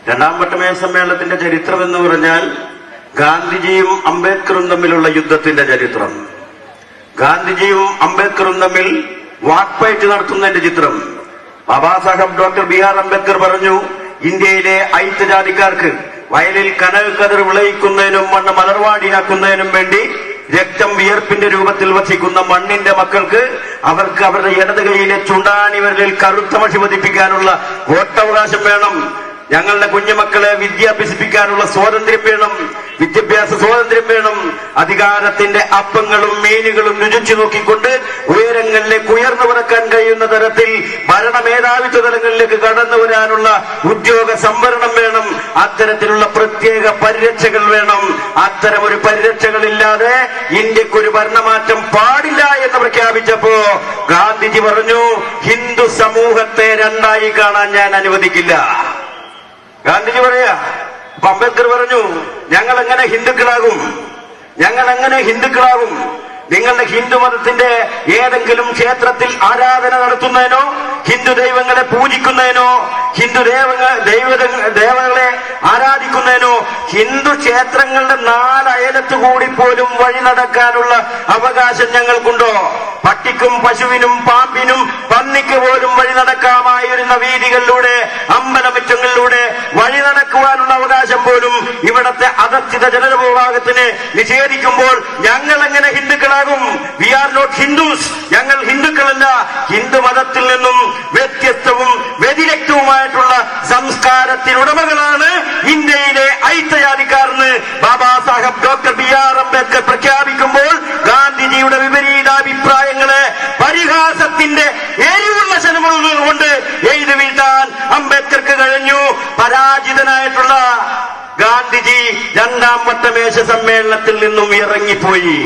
രണ്ടാം വട്ടമേശ സമ്മേളനത്തിന്റെ ചരിത്രം എന്ന് പറഞ്ഞാൽ ഗാന്ധിജിയും അംബേദ്കറും തമ്മിലുള്ള യുദ്ധത്തിന്റെ ചരിത്രം. ഗാന്ധിജിയും അംബേദ്കറും തമ്മിൽ വാക്പയറ്റ് നടത്തുന്നതിന്റെ ചിത്രം. Baba Saheb doctor B R. അംബേദ്കർ പറഞ്ഞു, ഇന്ത്യയിലെ ഐത്തജാതിക്കാർക്ക് വയലിൽ കനകക്കതിർ വിളയിക്കുന്നതിനും മണ്ണ് മലർവാടിയാക്കുന്നതിനും വേണ്ടി രക്തം വിയർപ്പിന്റെ രൂപത്തിൽ വസിക്കുന്ന മണ്ണിന്റെ മക്കൾക്ക് അവർക്ക് അവരുടെ ഇടത് കൈയിലെ ചുണ്ടാണിവരിൽ കറുത്ത മഷി പതിപ്പിക്കാനുള്ള വോട്ടവകാശം വേണം. ഞങ്ങളുടെ കുഞ്ഞുമക്കളെ വിദ്യ അഭ്യസിപ്പിക്കാനുള്ള സ്വാതന്ത്ര്യം വേണം, വിദ്യാഭ്യാസ സ്വാതന്ത്ര്യം വേണം. അധികാരത്തിന്റെ അപ്പങ്ങളും മീനുകളും രുചിച്ചു നോക്കിക്കൊണ്ട് ഉയരങ്ങളിലേക്ക് ഉയർന്നു പറക്കാൻ കഴിയുന്ന തരത്തിൽ ഭരണമേധാവിത്വ തലങ്ങളിലേക്ക് കടന്നു വരാനുള്ള ഉദ്യോഗ സംവരണം വേണം. അത്തരത്തിലുള്ള പ്രത്യേക പരിരക്ഷകൾ വേണം. അത്തരം ഒരു പരിരക്ഷകളില്ലാതെ ഇന്ത്യക്കൊരു ഭരണമാറ്റം പാടില്ല എന്ന് പ്രഖ്യാപിച്ചപ്പോ ഗാന്ധിജി പറഞ്ഞു, ഹിന്ദു സമൂഹത്തെ രണ്ടായി കാണാൻ ഞാൻ അനുവദിക്കില്ല. ഗാന്ധിജി പറയാ. അപ്പൊ അംബേദ്കർ പറഞ്ഞു, ഞങ്ങൾ എങ്ങനെ ഹിന്ദുക്കളാകും? നിങ്ങളുടെ ഹിന്ദു മതത്തിന്റെ ഏതെങ്കിലും ക്ഷേത്രത്തിൽ ആരാധന നടത്തുന്നതിനോ ഹിന്ദു ദൈവങ്ങളെ പൂജിക്കുന്നതിനോ ഹിന്ദു ദേവതകളെ ആരാധിക്കുന്നതിനോ ഹിന്ദു ക്ഷേത്രങ്ങളുടെ നാലയലത്ത് കൂടി പോലും വഴി നടക്കാനുള്ള അവകാശം ഞങ്ങൾക്കുണ്ടോ? പട്ടിക്കും പശുവിനും പാമ്പിനും പന്നിക്ക് പോലും വഴി നടക്കാമായിരുന്ന വീതികളിലൂടെ അമ്പലമുറ്റങ്ങളിലൂടെ വഴി നടക്കുവാനുള്ള അവകാശം പോലും ഇവിടത്തെ അധസ്ഥിത ജനവിഭാഗത്തിന് നിഷേധിക്കുമ്പോൾ ഞങ്ങൾ എങ്ങനെ ഹിന്ദുക്കളാകും? We are not Hindus. ഞങ്ങൾ ഹിന്ദുക്കളല്ല. ഹിന്ദു മതത്തിൽ നിന്നും വ്യത്യസ്തവും വ്യതിരക്തവുമായിട്ടുള്ള സംസ്കാരത്തിനുടമകളാണ് ഇന്ത്യയിലെ ഐത്തജാതിക്കാരെന്ന് ബാബാ സാഹബ് ഡോക്ടർ ബി.ആർ. അംബേദ്കർ പ്രഖ്യാപിക്കുമ്പോൾ ഗാന്ധിജിയുടെ വിപരീതാഭിപ്രായങ്ങളെ പരിഹാസത്തിന്റെ എരിവുള്ള ശരമുകൾ കൊണ്ട് എഴുതി വീഴ്ത്താൻ അംബേദ്കർക്ക് കഴിഞ്ഞു. പരാജിതനായിട്ടുള്ള ഗാന്ധിജി രണ്ടാം വട്ടമേശ സമ്മേളനത്തിൽ നിന്നും ഇറങ്ങിപ്പോയി.